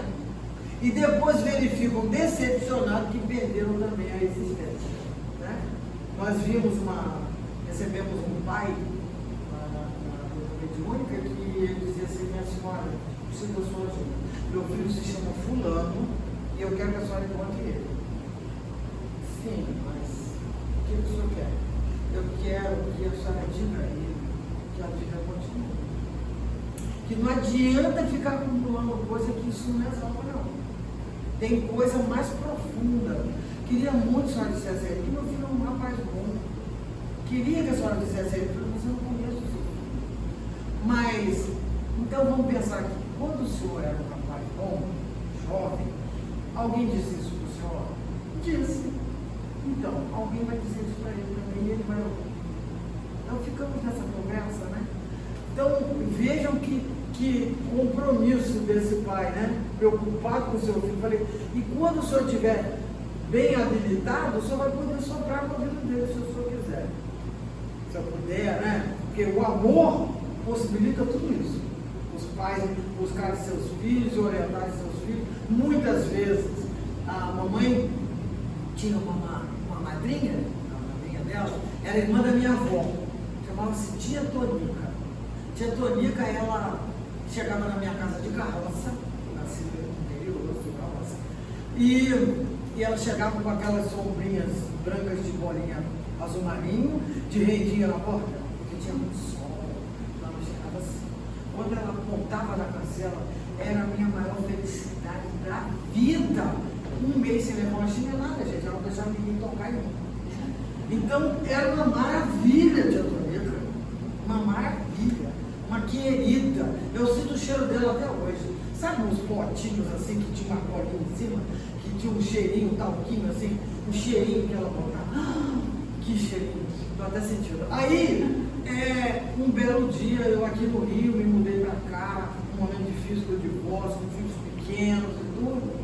E depois verificam decepcionados que perderam também a existência, né? Nós recebemos um pai na mediúnica que ele dizia assim: minha senhora, preciso da sua ajuda, meu filho se chama fulano e eu quero que a senhora encontre ele. Sim, mas o que o senhor quer? Eu quero que a senhora diga a ele que a vida continua, que não adianta ficar acumulando coisa que isso não resolve, não. Tem coisa mais profunda. Queria muito que a senhora dissesse a ele que meu filho é um rapaz bom. Queria que a senhora dissesse a ele, mas eu não conheço o seu filho. Mas, então vamos pensar aqui, quando o senhor era um rapaz bom, jovem, alguém disse isso para o senhor? Disse. Então, alguém vai dizer isso para ele também e ele vai ouvir. Então ficamos nessa conversa, né? Então vejam que compromisso desse pai, né? Preocupado com o seu filho. Falei, e quando o senhor estiver bem habilitado, o senhor vai poder soprar no ouvido dele, se o senhor quiser. Se eu puder, né? Porque o amor possibilita tudo isso. Os pais buscarem seus filhos e orientarem seus filhos. Muitas vezes a mamãe tinha uma madrinha, a madrinha dela era irmã da minha avó, chamava-se Tia Tonica. Tia Tonica, ela chegava na minha casa de carroça, nasci no interior de carroça, e ela chegava com aquelas sombrinhas brancas de bolinha azul marinho, de rendinha na porta, porque tinha muito sol, então ela chegava assim. Quando ela apontava na cancela, era a minha maior felicidade da vida. Um mês sem levar uma chinelada, gente, ela não deixava ninguém tocar em mim. Então, era uma maravilha de Tonica, uma maravilha, uma querida. Eu sinto o cheiro dela até hoje. Sabe uns potinhos assim, que tinha uma colinha em cima, que tinha um cheirinho, um talquinho assim, um cheirinho que ela botava. Ah, que cheirinho, estou até sentindo. Aí, um belo dia, eu aqui no Rio, me mudei para cá, um momento difícil do divórcio, com filhos pequenos e tudo.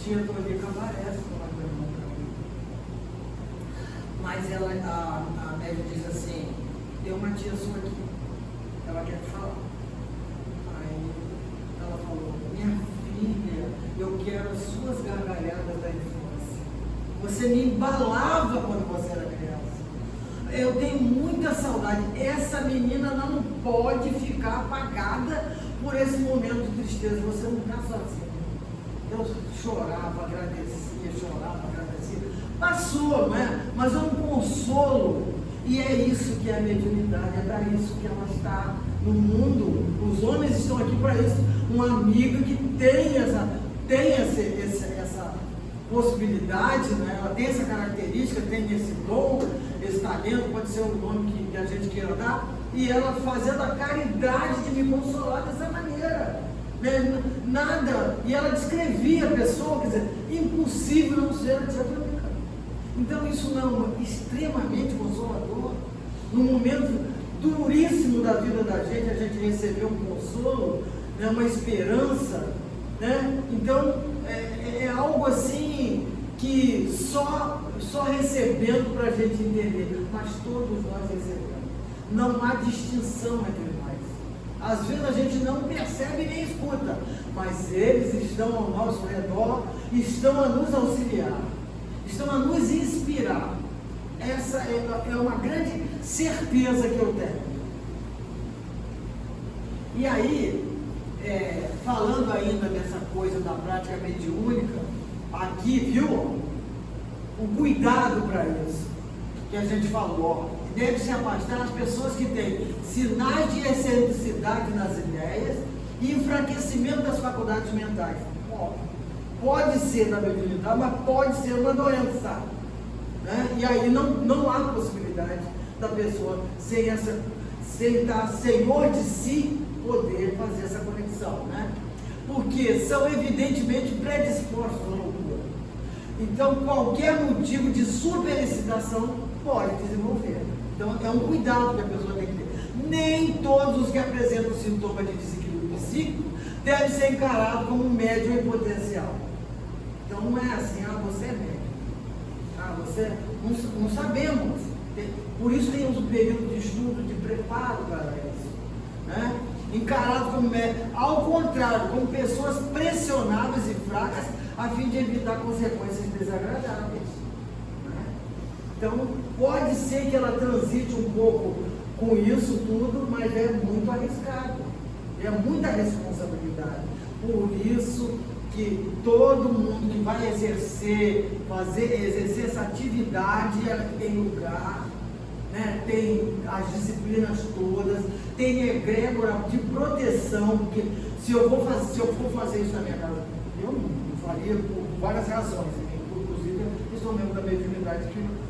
tia Tônica aparece com a irmã para mim. Mas a médium diz assim, tem uma tia sua aqui, ela quer te falar. Aí ela falou, minha filha, eu quero as suas gargalhadas da infância. Você me embalava quando você era criança. Eu tenho muita saudade. Essa menina não pode ficar apagada por esse momento de tristeza. Você não está sozinho. Eu chorava, agradecia. Passou, não é? Mas é um consolo. E é isso que é a mediunidade, é para isso que ela está no mundo. Os homens estão aqui para isso. Uma amiga que tem essa possibilidade, né? Ela tem essa característica, tem esse dom, esse talento, pode ser o nome que a gente queira dar, e ela fazendo a caridade de me consolar dessa maneira. Né? Nada, e ela descrevia a pessoa, quer dizer, impossível não ser a tia Tônica. Então isso não é extremamente consolador. Num momento duríssimo da vida da gente, a gente recebeu um consolo, né? Uma esperança, né? Então é algo assim que só recebendo para a gente entender, mas todos nós recebemos. Não há distinção entre nós. Às vezes a gente não percebe nem escuta, mas eles estão ao nosso redor, estão a nos auxiliar, estão a nos inspirar. Essa é uma grande certeza que eu tenho. E aí, falando ainda dessa coisa da prática mediúnica, aqui, viu? O cuidado para isso, que a gente falou, deve se afastar as pessoas que têm sinais de excentricidade nas ideias e enfraquecimento das faculdades mentais. Pode ser da mediunidade, mas pode ser uma doença, né? E aí não há possibilidade da pessoa, sem estar senhor de si, poder fazer essa conexão, né? Porque são evidentemente predispostos à loucura. Então, qualquer motivo de superexcitação pode desenvolver. Então, é um cuidado que a pessoa tem que ter. Nem todos os que apresentam sintomas de desequilíbrio psíquico devem ser encarados como médium em potencial. Então, não é assim, você é médium. Você não sabemos. Por isso tem um período de estudo, de preparo para isso, né? Encarados como médium, ao contrário, como pessoas pressionadas e fracas, a fim de evitar consequências desagradáveis, né? Então, pode ser que ela transite um pouco com isso tudo, mas é muito arriscado, é muita responsabilidade. Por isso que todo mundo que vai exercer essa atividade, ela tem lugar, né? Tem as disciplinas todas, tem egrégora de proteção, porque se eu for fazer isso na minha casa, eu não faria por várias razões, inclusive eu sou membro da mediunidade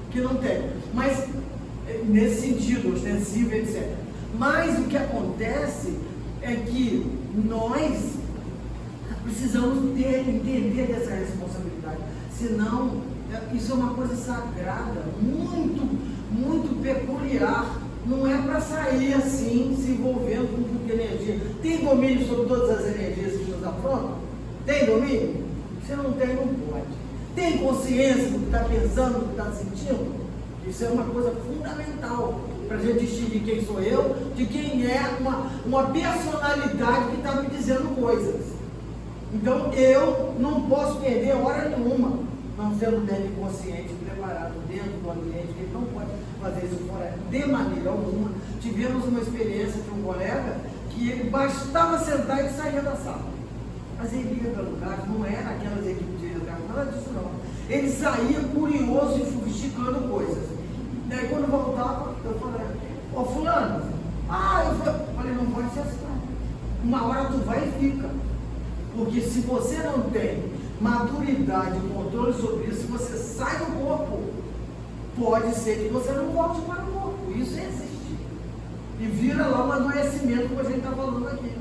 que não tem, mas nesse sentido, ostensivo, etc. Mas o que acontece é que nós precisamos entender dessa responsabilidade, senão isso é uma coisa sagrada, muito peculiar. Não é para sair assim, se envolvendo com tudo de energia. Tem domínio sobre todas as energias que nos afrontam? Tem domínio? Se não tem, não pode. Tem consciência do que está pensando, do que está sentindo? Isso é uma coisa fundamental para a gente distinguir quem sou eu de quem é uma personalidade que está me dizendo coisas. Então eu não posso perder hora nenhuma, não sendo bem consciente, preparado dentro do ambiente, que ele não pode fazer isso fora de maneira alguma. Tivemos uma experiência de um colega que ele bastava sentar e saía da sala. Mas ele ia para lugares, não era aquelas equipes de resgate, nada disso não. Ele saía curioso e fustigando coisas. Daí quando voltava, eu falei, ô fulano, eu falei, não pode ser assim não. Uma hora tu vai e fica. Porque se você não tem maturidade e controle sobre isso, se você sai do corpo, pode ser que você não volte para o corpo. Isso existe. E vira lá um adoecimento, como a gente está falando aqui,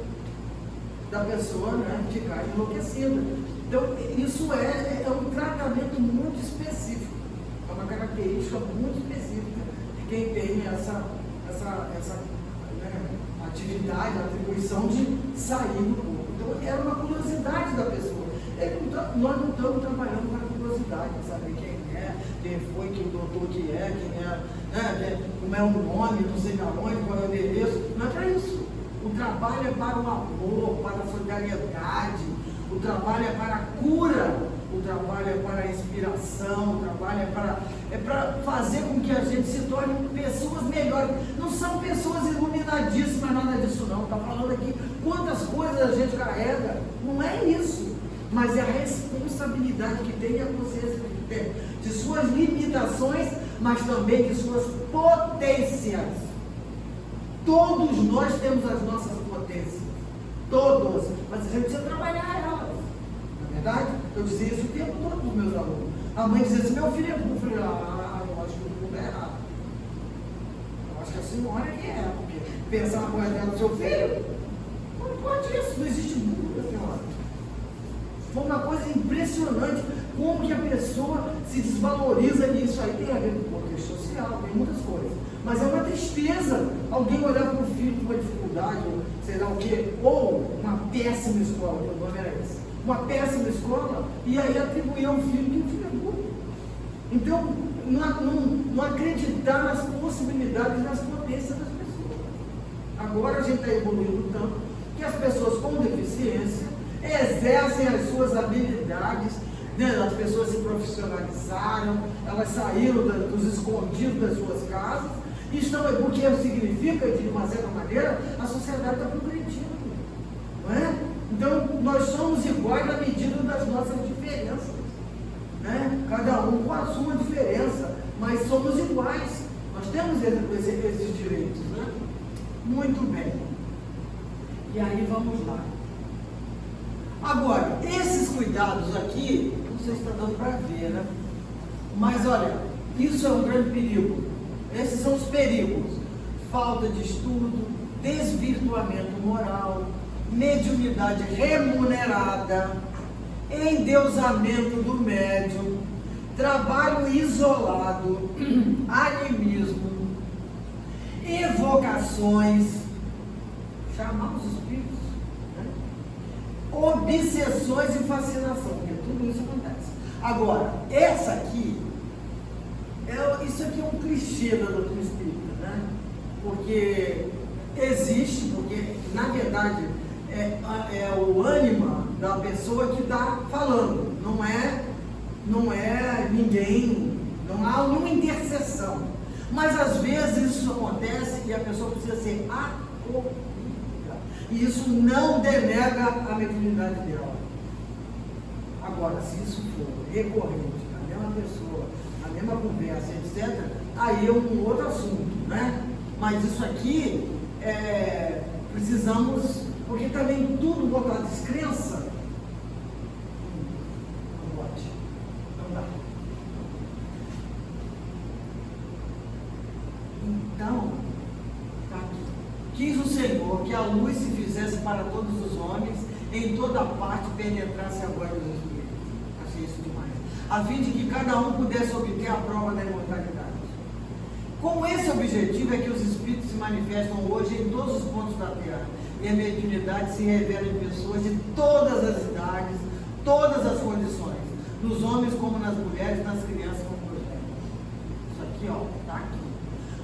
da pessoa, né, ficar enlouquecida. Então, isso é um tratamento muito específico, é uma característica muito específica de quem tem essa atividade, a atribuição de sair do corpo. Então, era uma curiosidade da pessoa. Nós não estamos trabalhando para a curiosidade, para saber quem foi, que doutor que é, quem é, né, como é o nome, não sei aonde, qual é o endereço. Não é para isso. O trabalho é para o amor, para a solidariedade, o trabalho é para a cura, o trabalho é para a inspiração, o trabalho é para fazer com que a gente se torne pessoas melhores. Não são pessoas iluminadíssimas, nada disso não. Está falando aqui quantas coisas a gente carrega. Não é isso. Mas é a responsabilidade que tem e a consciência que tem de suas limitações, mas também de suas potências. Todos nós temos as nossas potências. Todos. Mas a gente precisa trabalhar elas. Não é verdade? Eu dizia isso o tempo todo para os meus alunos. A mãe dizia assim, meu filho é burro. Eu falei, eu acho que o mundo é errado. Eu acho que a senhora que é, porque pensar uma coisa dela do seu filho, não pode isso, não existe burro, senhora. Foi uma coisa impressionante como que a pessoa se desvaloriza nisso. Aí tem a ver com o contexto social, tem muitas coisas. Mas é uma tristeza alguém olhar para o filho com uma dificuldade, ou sei lá o quê, ou uma péssima escola, que o nome era esse. Uma péssima escola, e aí atribuir ao filho que o filho é burro. Então, não acreditar nas possibilidades e nas potências das pessoas. Agora a gente está evoluindo tanto que as pessoas com deficiência exercem as suas habilidades, né? As pessoas se profissionalizaram, elas saíram dos escondidos das suas casas, e estão, porque significa, de uma certa maneira, a sociedade está progredindo, não é? Então, nós somos iguais na medida das nossas diferenças, né? Cada um com a sua diferença, mas somos iguais, nós temos esses direitos, né? Muito bem, e aí vamos lá. Agora, esses cuidados aqui, não sei se está dando para ver, né? Mas olha, isso é um grande perigo. Esses são os perigos: falta de estudo, desvirtuamento moral, mediunidade remunerada, endeusamento do médium, trabalho isolado, animismo, evocações, chamar os espíritos, obsessões e fascinação, porque tudo isso acontece. Agora, essa aqui, isso aqui é um clichê da doutrina espírita, né? Porque existe, porque na verdade é o ânima da pessoa que está falando, não é ninguém, não há nenhuma intercessão. Mas às vezes isso acontece e a pessoa precisa ser acolhida. E isso não denega a mediunidade dela. Agora, se isso for recorrente, a mesma pessoa, a mesma conversa, etc., aí é um outro assunto, né? Mas isso aqui, precisamos, porque também tudo voltado à descrença, não pode, não dá. Então, tá aqui. Quis o Senhor que a luz se fizesse para todos os homens, em toda parte penetrasse a voz dos Espíritos. Achei isso demais. A fim de que cada um pudesse obter a prova da imortalidade. Com esse objetivo é que os Espíritos se manifestam hoje em todos os pontos da Terra, e a mediunidade se revela em pessoas de todas as idades, todas as condições, nos homens como nas mulheres, nas crianças como nos velhos. Isso aqui, ó, tá aqui.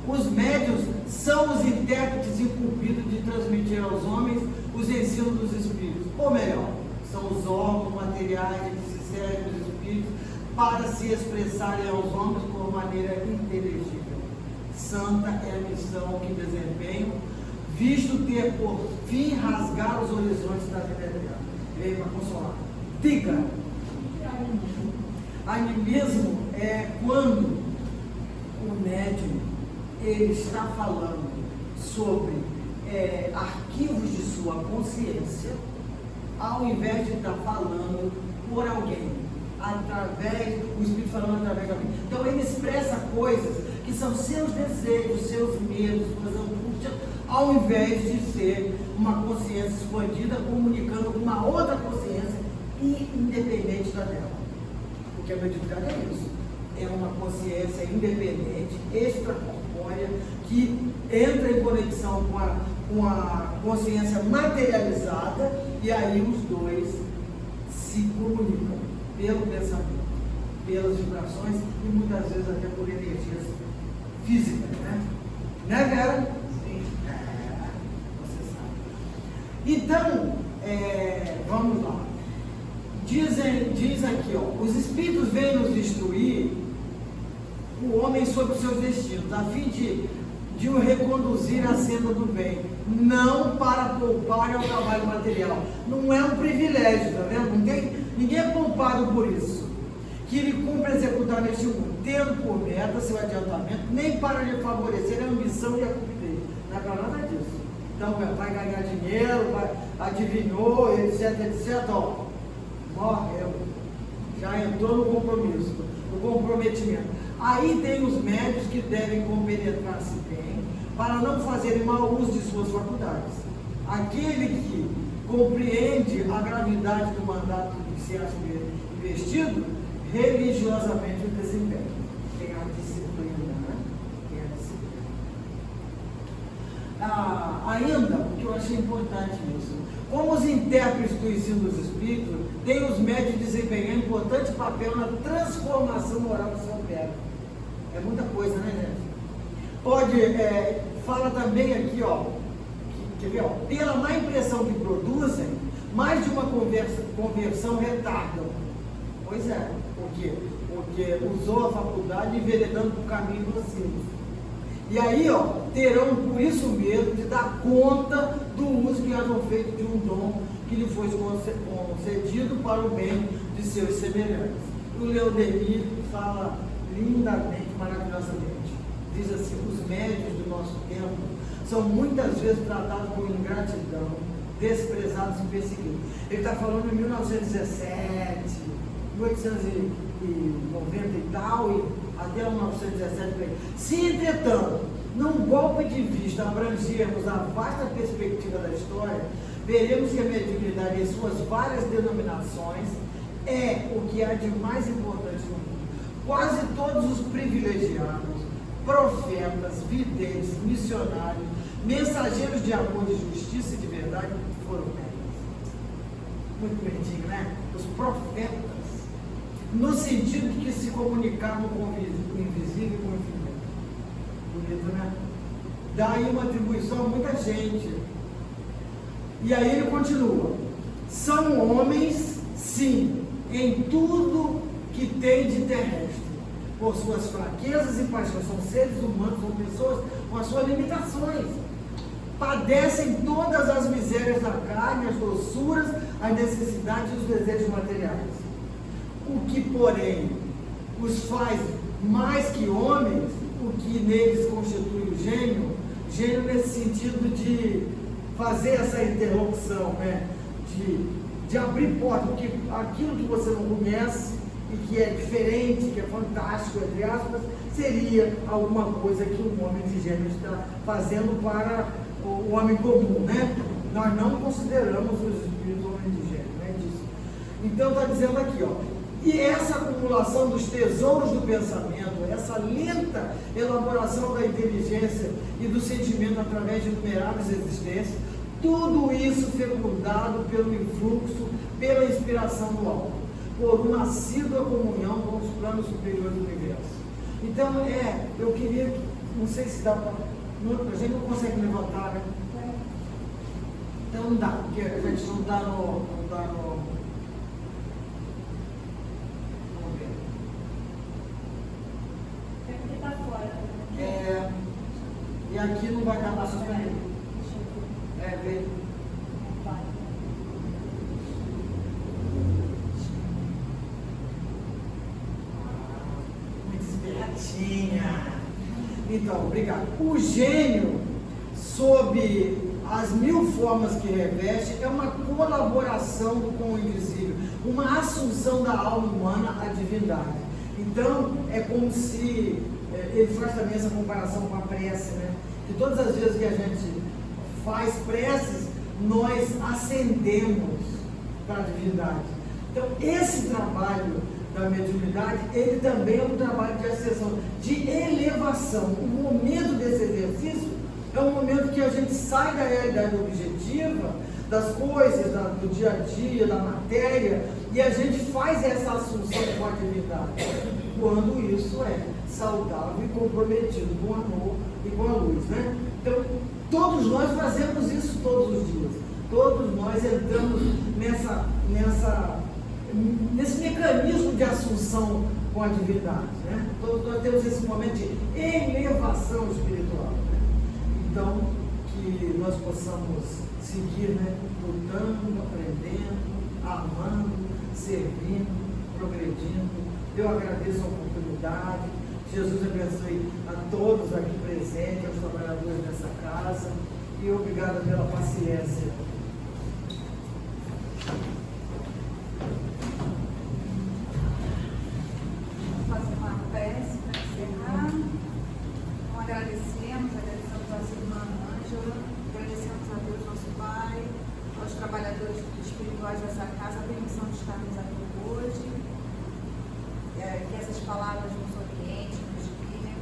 Os médiuns são os intérpretes incumbidos de transmitir aos homens os ensinos dos Espíritos, ou melhor, são os órgãos materiais que se servem dos Espíritos para se expressarem aos homens por maneira inteligível. Santa é a missão que desempenham, visto ter por fim rasgar os horizontes da vida eterna. Veio para consolar. Diga. Animismo é quando o médium ele está falando sobre arquivos de sua consciência, ao invés de estar falando por alguém, o Espírito falando através de alguém. Então ele expressa coisas que são seus desejos, seus medos, suas angústias, ao invés de ser uma consciência expandida, comunicando com uma outra consciência independente da dela. Porque a mediunidade é isso. É uma consciência independente, extracorpórea, que entra em conexão com a consciência materializada, e aí os dois se comunicam pelo pensamento, pelas vibrações e muitas vezes até por energias físicas, né? Né, Vera? Sim. Você sabe. Então, vamos lá. Diz aqui, ó, os espíritos vêm nos instruir o homem sobre os seus destinos, a fim de o reconduzir à senda do bem, não para poupar ao trabalho material. Não é um privilégio, tá vendo? Ninguém é poupado por isso. Que ele cumpra executar neste mundo, tendo por meta seu adiantamento, nem para lhe favorecer a ambição e a cupidez. Não é para nada disso. Então, vai ganhar dinheiro, adivinhou, etc, ó, morreu. Já entrou no compromisso, no comprometimento. Aí tem os médios que devem compenetrar-se bem, para não fazerem mau uso de suas faculdades. Aquele que compreende a gravidade do mandato que se acha investido, religiosamente o desempenha. Tem a disciplina, né? Tem a disciplina. Ainda, o que eu achei importante nisso, como os intérpretes do ensino dos espíritos, têm os médios desempenhar importante papel na transformação moral que se opera. É muita coisa, né, gente? Fala também aqui, ó, quer ver, ó, pela má impressão que produzem, mais de uma conversão retardam. Pois é, por quê? Porque usou a faculdade enveredando por caminho nocivo. E aí, ó, terão por isso mesmo de dar conta do uso que hajam feito de um dom que lhe foi concedido para o bem de seus semelhantes. O Leodemir fala lindamente, maravilhosamente. Diz assim: os médios do nosso tempo são muitas vezes tratados com ingratidão, desprezados e perseguidos. Ele está falando em 1917, 1890 e tal, e até 1917. Se, entretanto, num golpe de vista abrangermos a vasta perspectiva da história, veremos que a mediunidade em suas várias denominações é o que há de mais importante no mundo. Quase todos os privilegiados, profetas, videntes, missionários, mensageiros de amor, de justiça e de verdade foram médiuns. Muito bonitinho, né? Os profetas, no sentido de que se comunicavam com o invisível e com o infinito. Bonito, né? Daí uma atribuição a muita gente. E aí ele continua: são homens, sim, em tudo que tem de terrestre, por suas fraquezas e paixões. São seres humanos, são pessoas com as suas limitações. Padecem todas as misérias da carne, as doçuras, as necessidades e os desejos materiais. O que, porém, os faz mais que homens, o que neles constitui o gênio nesse sentido de fazer essa interlocução, né? De abrir portas, porque aquilo que você não conhece e que é diferente, que é fantástico, entre aspas, seria alguma coisa que um homem de gênio está fazendo para o homem comum, né? Nós não consideramos os espíritos homens de gênio, né? Disso. Então está dizendo aqui, ó, e essa acumulação dos tesouros do pensamento, essa lenta elaboração da inteligência e do sentimento através de inumeráveis existências, tudo isso fecundado pelo influxo, pela inspiração do alto, por uma assídua comunhão com os planos superiores do universo. Então, eu queria, não sei se dá para, a gente não consegue levantar, né? Então não dá, porque a gente não dá no vamos ver. É porque está fora. E aqui não vai dar para suspender. Vem. Muito espertinha. Então, obrigado. O gênio, sob as 1000 formas que reveste, é uma colaboração com o invisível, uma assunção da alma humana à divindade. Então, é como se, ele faz também essa comparação com a prece, né? Que todas as vezes que a gente faz preces, nós ascendemos para a divindade. Então, esse trabalho da mediunidade, ele também é um trabalho de ascensão, de elevação. O momento desse exercício é um momento que a gente sai da realidade objetiva das coisas, do dia a dia, da matéria, e a gente faz essa assunção com a divindade, quando isso é saudável e comprometido com o amor e com a luz, né? Então, todos nós fazemos isso todos os dias. Todos nós entramos nesse mecanismo de assunção com a divindade, né? Todos nós temos esse momento de elevação espiritual, né? Então, que nós possamos seguir, né? Lutando, aprendendo, amando, servindo, progredindo. Eu agradeço a oportunidade. Jesus abençoe a todos aqui presentes, aos trabalhadores dessa casa, e obrigado pela paciência. Vamos fazer uma prece para encerrar. Então, agradecemos a nossa irmã Ângela, agradecemos a Deus, nosso Pai, aos trabalhadores espirituais dessa casa, a permissão de estarmos aqui hoje, que essas palavras nos orientem, nos guiem,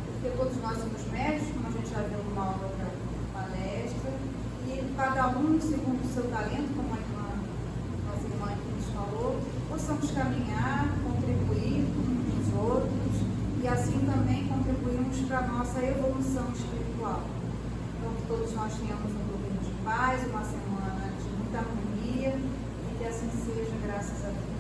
porque todos nós somos médicos, como a gente já viu numa outra palestra, e cada um segundo o seu talento, como a nossa irmã aqui nos falou, possamos caminhar, contribuir uns com os outros, e assim também contribuirmos para a nossa evolução espiritual. Então, que todos nós tenhamos um domingo de paz, uma semana de muita harmonia, e que assim seja, graças a Deus.